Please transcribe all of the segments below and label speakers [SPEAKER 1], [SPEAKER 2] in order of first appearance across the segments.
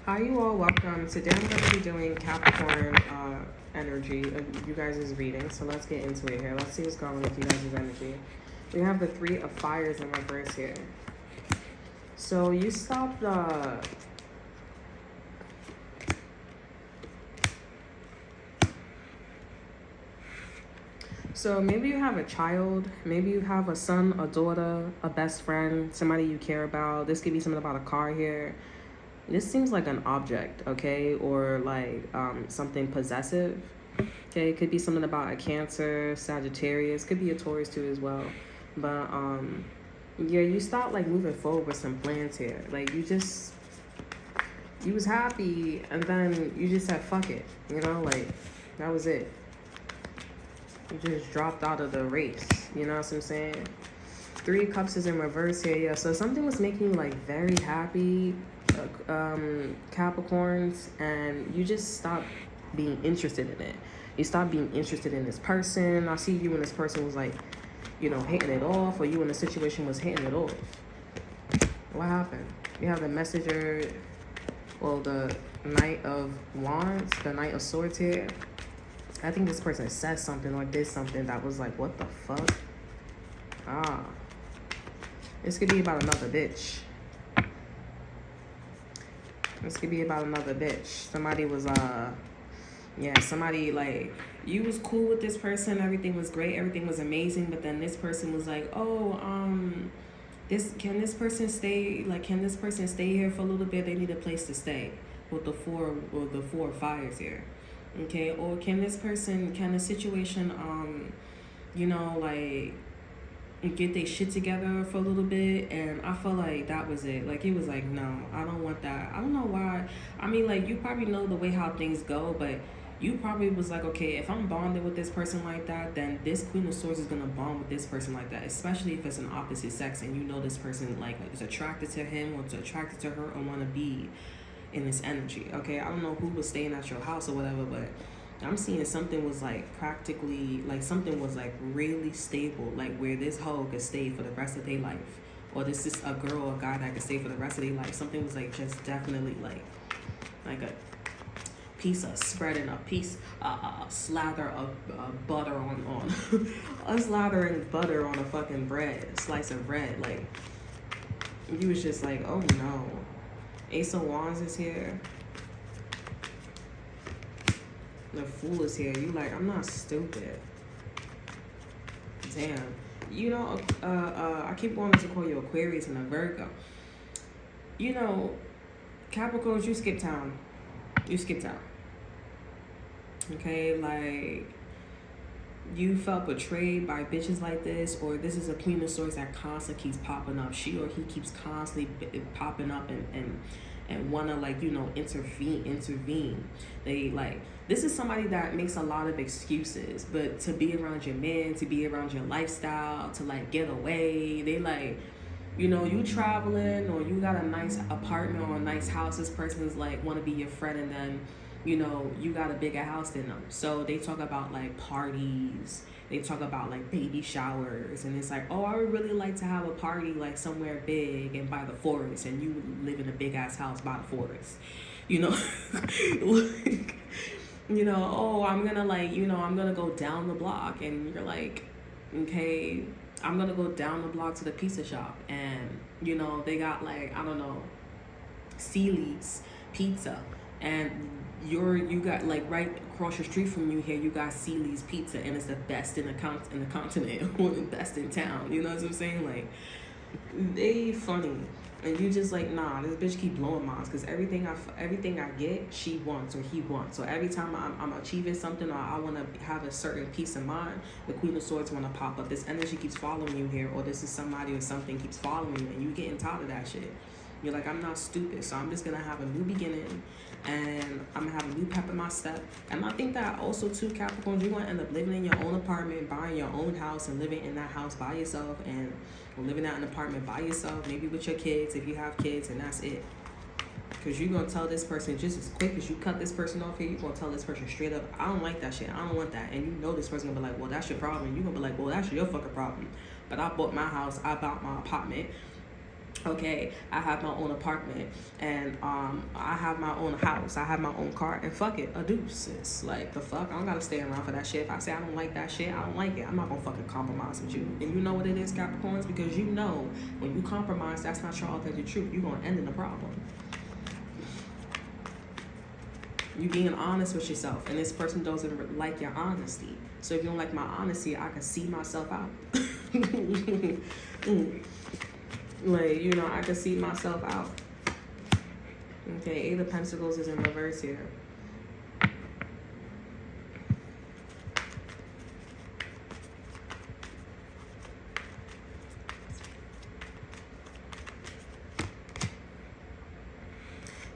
[SPEAKER 1] Hi, you all. Welcome. Today I'm going to be doing Capricorn energy of you guys' reading. So let's get into it here. Let's see what's going on with you guys' energy. We have the Three of Fires in reverse here. So you stopped so maybe you have a child, maybe you have a son, a daughter, a best friend, somebody you care about. This could be something about a car here. This seems like an object, okay, or like something possessive. Okay, it could be something about a Cancer, Sagittarius, could be a Taurus too as well. But yeah, you start like moving forward with some plans here. Like you was happy and then you just said fuck it, you know, like that was it. You just dropped out of the race, you know what I'm saying? Three of Cups is in reverse here, yeah. So something was making you like very happy, Capricorns, and you just stopped being interested in it. You stopped being interested in this person. I see you and this person was like, you know, hitting it off, or you and the situation was hitting it off. What happened? You have the Messenger, well, the Knight of Wands, the Knight of Swords here. I think this person said something or did something that was like, what the fuck? This could be about another bitch. This could be about another bitch. Somebody was, somebody like, you was cool with this person, everything was great, everything was amazing, but then this person was like, can this person stay here for a little bit? They need a place to stay with the four of fires here. Okay, or can the situation, get their shit together for a little bit? And I felt like that was it. Like, it was like, no, I don't want that. I don't know why. I mean, like, you probably know the way how things go, but you probably was like, okay, if I'm bonded with this person like that, then this Queen of Swords is going to bond with this person like that, especially if it's an opposite sex and you know this person, like, is attracted to him or is attracted to her or want to be in this energy. Okay, I don't know who was staying at your house or whatever, but I'm seeing something was like practically, like something was like really stable, like where this hoe could stay for the rest of their life, or this is a girl or guy that could stay for the rest of their life. Something was like just definitely like a piece of spreading, a piece, slather of butter on a slathering butter on a fucking bread, slice of bread. Like, you was just like, oh no. Ace of Wands is here. The Fool is here. You like, I'm not stupid. Damn. You know, I keep wanting to call you Aquarius and a Virgo. You know, Capricorns, you skip town. You skipped out. Okay, like, you felt betrayed by bitches like this, or this is a Queen of Swords that constantly keeps popping up. She or he keeps constantly popping up and wanna, like, you know, intervene. They like, this is somebody that makes a lot of excuses, but to be around your man, to be around your lifestyle, to like get away, they like, you know, you traveling or you got a nice apartment or a nice house, this person is like want to be your friend, and then, you know, you got a bigger house than them. So they talk about like parties, they talk about like baby showers, and it's like, oh, I would really like to have a party like somewhere big and by the forest, and you live in a big ass house by the forest, you know. Like, you know, oh, I'm gonna go down the block, and you're like, okay, I'm gonna go down the block to the pizza shop, and, you know, they got like, I don't know, Sealy's Pizza, and you got like right across the street from you here, you got Sealy's Pizza, and it's the best in the continent or the best in town. You know what I'm saying? Like, they funny, and you just like, nah, this bitch keep blowing mine, because everything I get, she wants or he wants. So every time I'm achieving something, or I want to have a certain peace of mind, the Queen of Swords want to pop up. This energy keeps following you here, or this is somebody or something keeps following you, and you getting tired of that shit. You're like, I'm not stupid, so I'm just gonna have a new beginning, and I'm gonna have a new pep in my step. And I think that also too, Capricorn, you're gonna end up living in your own apartment, buying your own house, and living in that house by yourself, and living out in an apartment by yourself, maybe with your kids if you have kids, and that's it. Because you're gonna tell this person just as quick as you cut this person off here, you're gonna tell this person straight up, I don't like that shit, I don't want that. And you know this person gonna be like, well, that's your problem. You're gonna be like, well, that's your fucking problem. But I bought my house, I bought my apartment, Okay, I have my own apartment, and I have my own house, I have my own car, and fuck it, a deuce. It's like, the fuck, I don't gotta stay around for that shit. If I say I don't like that shit, I don't like it. I'm not gonna fucking compromise with you. And you know what it is, Capricorns? Because you know when you compromise, that's not your authentic truth. You're gonna end in a problem. You being honest with yourself, and this person doesn't like your honesty. So if you don't like my honesty, I can see myself out. Like, you know, I can see myself out. Okay, Eight of Pentacles is in reverse here.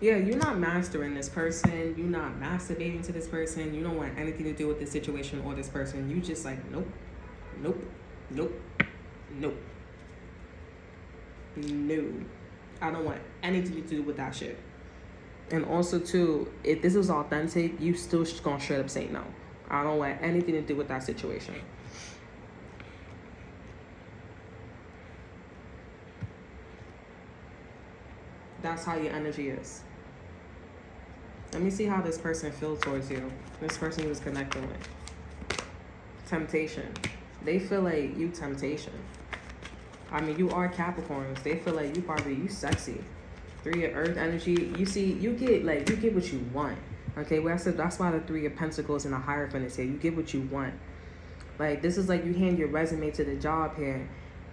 [SPEAKER 1] Yeah, you're not mastering this person. You're not masturbating to this person. You don't want anything to do with this situation or this person. You just like, nope, nope, nope, nope. No, I don't want anything to do with that shit. And also too, if this was authentic, you still gonna straight up say no. I don't want anything to do with that situation. That's how your energy is. Let me see how this person feels towards you. This person you was connecting with. Temptation. They feel like you temptation. I mean, you are Capricorns. They feel like you sexy. Three of Earth energy. You see, you get what you want. Okay, well, that's why the Three of Pentacles and the Hierophant is here. You get what you want. Like, this is like you hand your resume to the job here,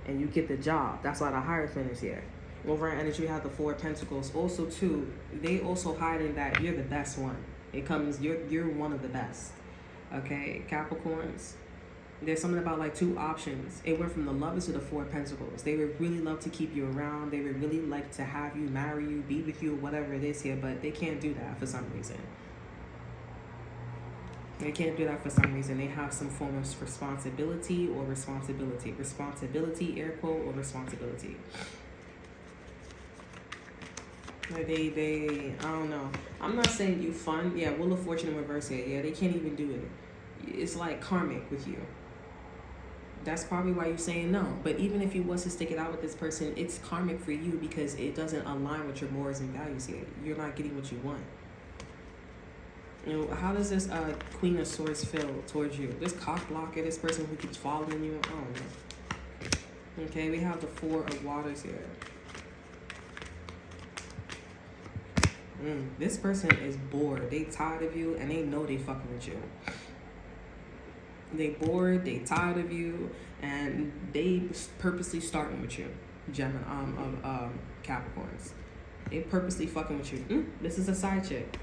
[SPEAKER 1] and you get the job. That's why the Hierophant is here. Over in energy, you have the Four of Pentacles. Also, too, they also hiding that you're the best one. It comes, you're one of the best. Okay, Capricorns. There's something about like two options. It went from the Lovers to the Four of Pentacles. They would really love to keep you around. They would really like to have you, marry you, be with you, whatever it is here, but they can't do that for some reason. They can't do that for some reason. They have some form of responsibility or responsibility. Responsibility, air quote, or responsibility. Like they, I don't know. I'm not saying you fun. Yeah, Wheel of Fortune in reverse here. Yeah, they can't even do it. It's like karmic with you. That's probably why you're saying no. But even if you was to stick it out with this person, it's karmic for you because it doesn't align with your morals and values here. You're not getting what you want. You know, how does this Queen of Swords feel towards you? This cock blocker, this person who keeps following you, I don't know. Okay, we have the Four of Waters here. This person is bored. They tired of you and they know they fucking with you. They bored, they tired of you, and they purposely starting with you. Gemini, Capricorns. They purposely fucking with you. This is a side chick.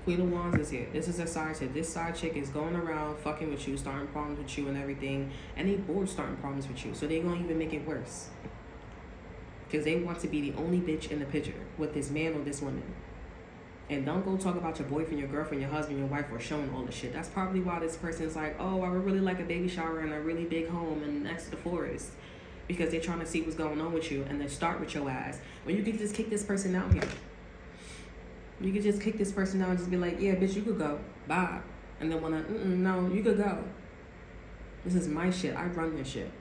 [SPEAKER 1] Queen of Wands is here. This is a side chick. This side chick is going around fucking with you, starting problems with you and everything, and they bored starting problems with you. So they gonna even make it worse. Because they want to be the only bitch in the picture with this man or this woman. And don't go talk about your boyfriend, your girlfriend, your husband, your wife, or showing all the shit. That's probably why this person's like, oh, I would really like a baby shower and a really big home and next to the forest. Because they're trying to see what's going on with you and then start with your ass. When you can just kick this person out here. You could just kick this person out and just be like, yeah, bitch, you could go. Bye. And then when no, you could go. This is my shit. I run this shit.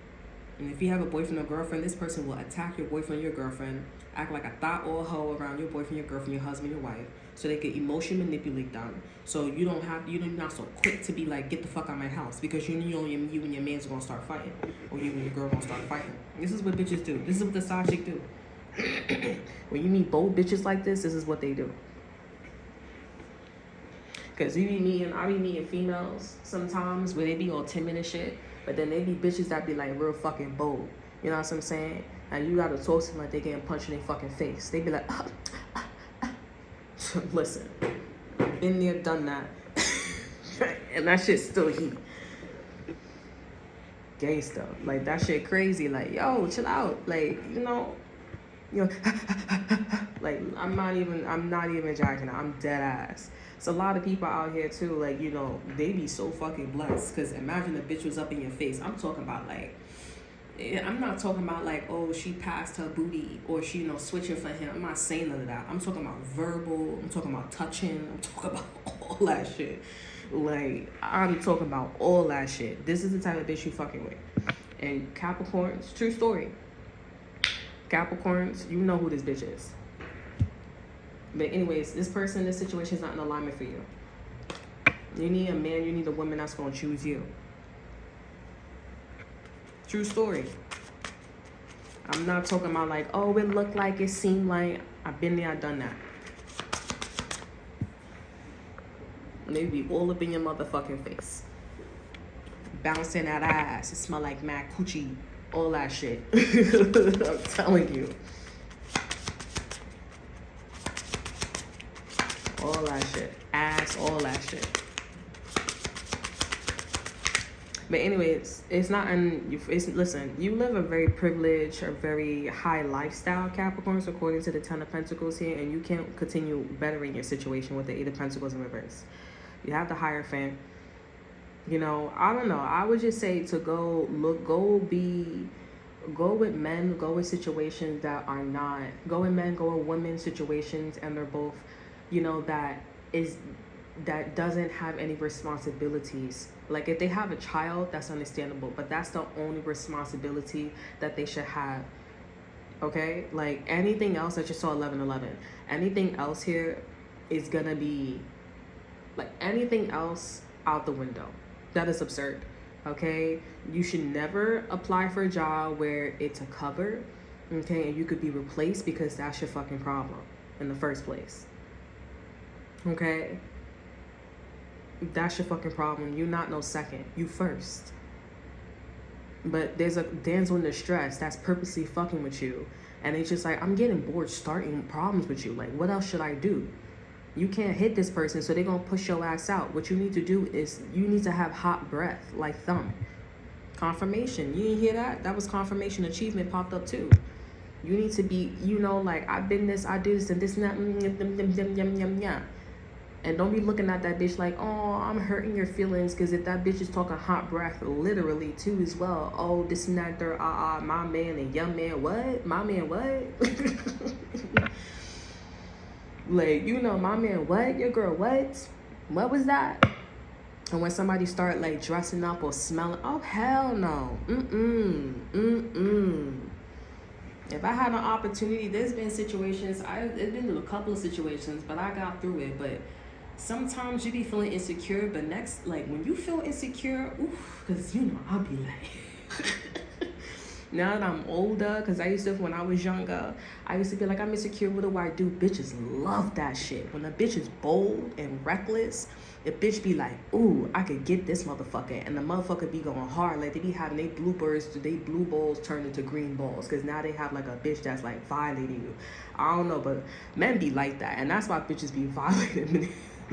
[SPEAKER 1] And if you have a boyfriend or girlfriend, this person will attack your boyfriend or your girlfriend, act like a thought or a hoe around your boyfriend, your girlfriend, your husband, your wife, so they can emotionally manipulate them. So you're not so quick to be like, get the fuck out of my house, because you know you and your man's gonna start fighting, or you and your girl gonna start fighting. This is what bitches do. This is what the side chick do. When you meet bold bitches like this is what they do. Because I be meeting females sometimes where they be all timid and shit, but then they be bitches that be like real fucking bold. You know what I'm saying? And you gotta talk to them like they getting punched in their fucking face. They be like, listen, been there, done that. And that shit still heat. Gay stuff. Like, that shit crazy. Like, yo, chill out. Like, you know, like, I'm not even jacking it. I'm dead ass. It's a lot of people out here too, like, you know, they be so fucking blessed. Because imagine a bitch was up in your face. I'm talking about like, I'm not talking about like, oh, she passed her booty or she, you know, switching for him. I'm not saying none of that. I'm talking about verbal. I'm talking about touching. I'm talking about all that shit. Like, I'm talking about all that shit. This is the type of bitch you fucking with. And Capricorns, true story. Capricorns, you know who this bitch is. But anyways, this person, this situation is not in alignment for you. You need a man, you need a woman that's going to choose you. True story. I'm not talking about like, oh, it looked like, it seemed like. I've been there, I've done that. And they be all up in your motherfucking face. Bouncing that ass. It smell like mad coochie. All that shit. I'm telling you. All that shit. Ass, all that shit. But anyways, it's not listen, you live a very privileged or very high lifestyle, Capricorns, according to the 10 of Pentacles here, and you can't continue bettering your situation with the 8 of Pentacles in reverse. You have the Hierophant. You know, I don't know. I would just say to go with men, go with situations that are not, go with men, go with women situations, and they're both, you know, that doesn't have any responsibilities. Like if they have a child, that's understandable, but that's the only responsibility that they should have. Okay? Like anything else, I just saw 1111. Anything else here is gonna be like anything else out the window. That is absurd. Okay? You should never apply for a job where it's a cover, okay, and you could be replaced, because that's your fucking problem in the first place. Okay? That's your fucking problem. You not no second. You first. But there's a damsel in distress that's purposely fucking with you. And it's just like, I'm getting bored starting problems with you. Like, what else should I do? You can't hit this person, so they're going to push your ass out. What you need to do is you need to have hot breath, like thumb. Confirmation. You didn't hear that? That was confirmation. Achievement popped up too. You need to be, you know, like, I've been this, I do this, and this, and that, and don't be looking at that bitch like, oh, I'm hurting your feelings, because if that bitch is talking hot breath literally too as well, oh, this and that, third, my man and young man, what? My man, what? Like, you know, my man, what? Your girl, what? What was that? And when somebody start like dressing up or smelling, oh, hell no. If I had an opportunity, there's been situations, it's been a couple of situations, but I got through it. But sometimes you be feeling insecure, but next, like when you feel insecure, oof, because you know, I'll be like, now that I'm older, because I used to, when I was younger, I used to be like, I'm insecure, what do I do? Bitches love that shit. When a bitch is bold and reckless, the bitch be like, ooh, I could get this motherfucker. And the motherfucker be going hard. Like, they be having they blue balls turned into green balls. Because now they have like a bitch that's like violating you. I don't know, but men be like that. And that's why bitches be violating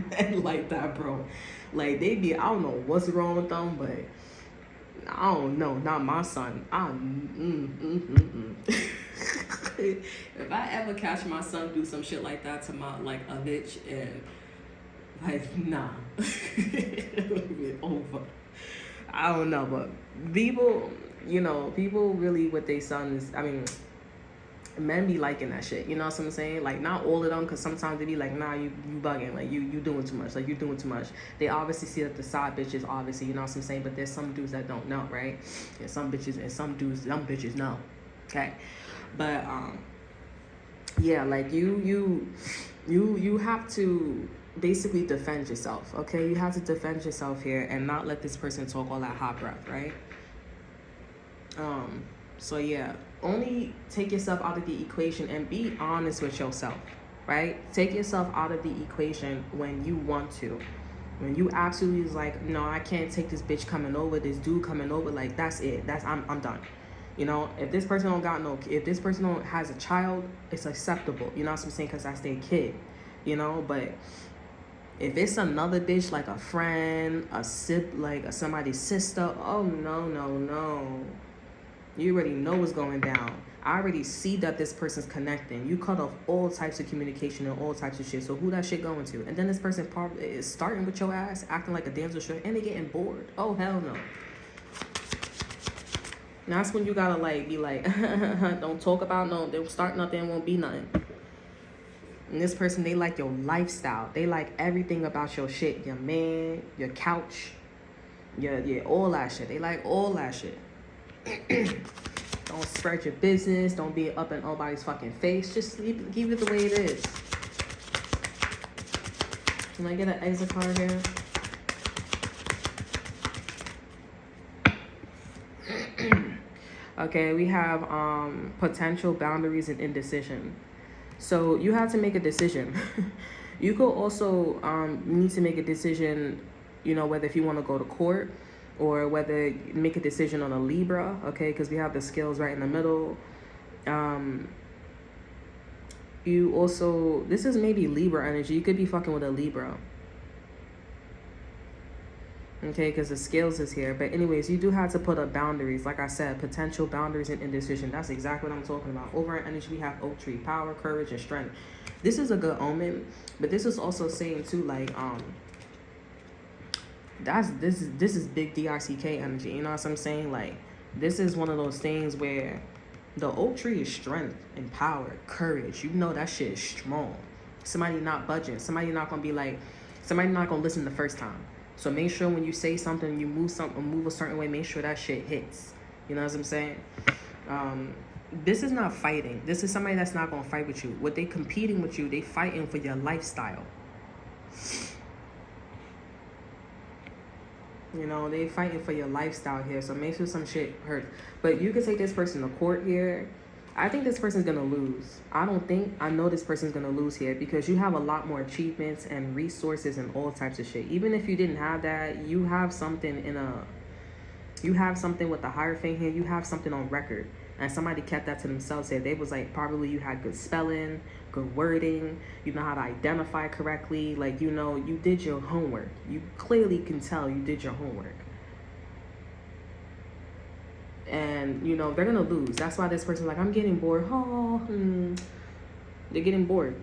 [SPEAKER 1] men like that, bro. Like, they be, I don't know what's wrong with them, but I don't know, not my son. If I ever catch my son do some shit like that to my, like, a bitch, and like, nah. It'll be over. I don't know, but people, you know, people really with their sons, I mean, men be liking that shit, you know what I'm saying? Like, not all of them, because sometimes they be like, nah, you bugging, like, you doing too much, like, you doing too much. They obviously see that the side bitches, obviously, you know what I'm saying? But there's some dudes that don't know, right? And some bitches, and some dudes, some bitches know, okay? But, yeah, like, you have to basically defend yourself, okay? You have to defend yourself here and not let this person talk all that hot breath, right? So yeah, only take yourself out of the equation and be honest with yourself, right? Take yourself out of the equation when you want to. When you absolutely is like, no, I can't take this bitch coming over, this dude coming over, like, that's it. I'm done. You know, if this person if this person don't has a child, it's acceptable. You know what I'm saying? Because that's their kid, you know? But if it's another bitch, like a friend, somebody's sister, oh, no. You already know what's going down. I already see that this person's connecting. You cut off all types of communication and all types of shit. So who that shit going to? And then this person probably is starting with your ass, acting like a damsel shit, and they getting bored. Oh, hell no. Now that's when you gotta like be like, don't talk about don't start nothing, won't be nothing. And this person, they like your lifestyle. They like everything about your shit. Your man, your couch, your all that shit. They like all that shit. Don't spread your business. Don't be up in nobody's fucking face. Just keep it the way it is. Can I get an exit card here? Okay, we have potential boundaries and indecision. So you have to make a decision. You could also need to make a decision, you know, whether if you want to go to court or whether make a decision on a Libra, okay, because we have the scales right in the middle. You also, this is maybe Libra energy. You could be fucking with a Libra. Okay, because the scales is here. But anyways, you do have to put up boundaries. Like I said, potential boundaries and indecision. That's exactly what I'm talking about. Over in energy, we have oak tree, power, courage, and strength. This is a good omen, but this is also saying too, like, this is big DICK energy. You know what I'm saying? Like, this is one of those things where the oak tree is strength and power, courage. You know that shit is strong. Somebody not budging. Somebody not gonna be like, somebody not gonna listen the first time. So make sure when you say something, you move a certain way, make sure that shit hits. You know what I'm saying? This is not fighting. This is somebody that's not going to fight with you. What they competing with you, they fighting for your lifestyle. You know, they fighting for your lifestyle here. So make sure some shit hurts. But you can take this person to court here. I think this person's going to lose. I know this person's going to lose here because you have a lot more achievements and resources and all types of shit. Even if you didn't have that, you have something with the Hierophant here. You have something on record. And somebody kept that to themselves. Said they was like, probably you had good spelling, good wording. You know how to identify correctly. Like, you know, you did your homework. You clearly can tell you did your homework. And, you know, they're going to lose. That's why this person's like, I'm getting bored. They're getting bored.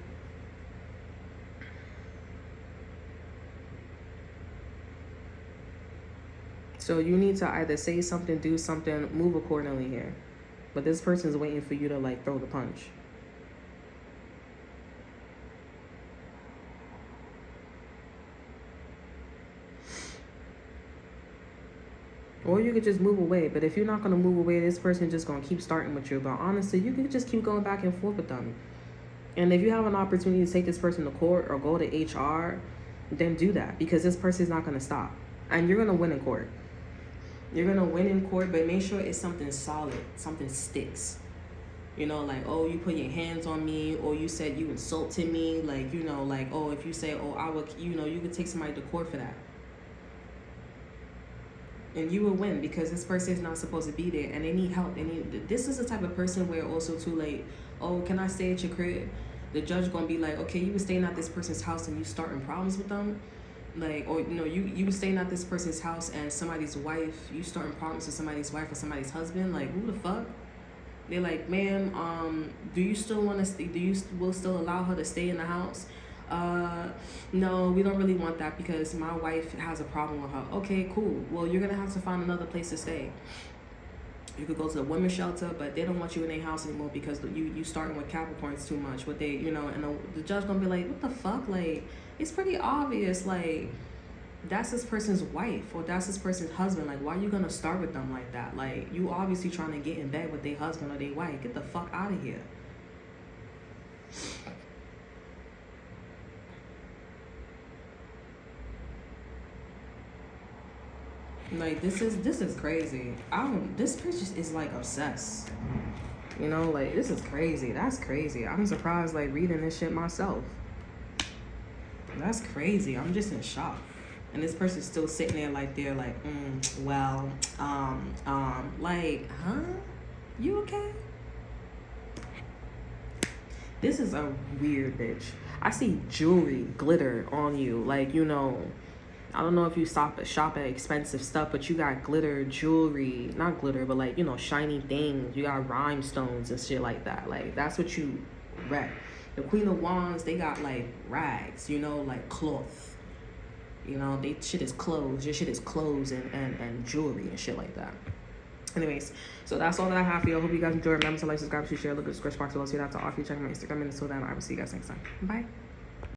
[SPEAKER 1] So you need to either say something, do something, move accordingly here. But this person's waiting for you to, like, throw the punch. Or you could just move away. But if you're not going to move away, this person just going to keep starting with you. But honestly, you can just keep going back and forth with them. And if you have an opportunity to take this person to court or go to HR, then do that. Because this person is not going to stop. And you're going to win in court. You're going to win in court, but make sure it's something solid. Something sticks. You know, like, oh, you put your hands on me, or you said you insulted me. Like, you know, like, oh, if you say, oh, I would, you know, you could take somebody to court for that. And you will win because this person is not supposed to be there and they need help. This is the type of person where also too late, oh, can I stay at your crib? The judge gonna be like, okay, you were staying at this person's house and you starting problems with them. Like, or, you know, you were staying at this person's house and somebody's wife, you starting problems with somebody's wife or somebody's husband. Like, who the fuck? They're like, ma'am, do you still want to stay? Will still allow her to stay in the house? No, we don't really want that because my wife has a problem with her. Okay, cool. Well, you're gonna have to find another place to stay. You could go to the women's shelter, but they don't want you in their house anymore because you starting with Capricorns too much. What they, you know, and the judge gonna be like, what the fuck? Like, it's pretty obvious. Like, that's this person's wife or that's this person's husband. Like, why are you gonna start with them like that? Like, you obviously trying to get in bed with their husband or their wife. Get the fuck out of here. Like, this is crazy. This bitch is like obsessed. You know, like, this is crazy. That's crazy. I'm surprised, like, reading this shit myself. That's crazy. I'm just in shock. And this person's still sitting there like they're like, like, huh? You okay? This is a weird bitch. I see jewelry, glitter on you. Like, you know, I don't know if you shop at expensive stuff, but you got glitter, jewelry, not glitter, but like, you know, shiny things. You got rhinestones and shit like that. Like, that's what you wreck. The Queen of Wands, they got like rags, you know, like cloth. You know, they shit is clothes. Your shit is clothes and jewelry and shit like that. Anyways, so that's all that I have for you. I hope you guys enjoy. Remember to like, subscribe, share, look at the description box below. See what I have to offer you. Check my Instagram. And until then, I will see you guys next time. Bye.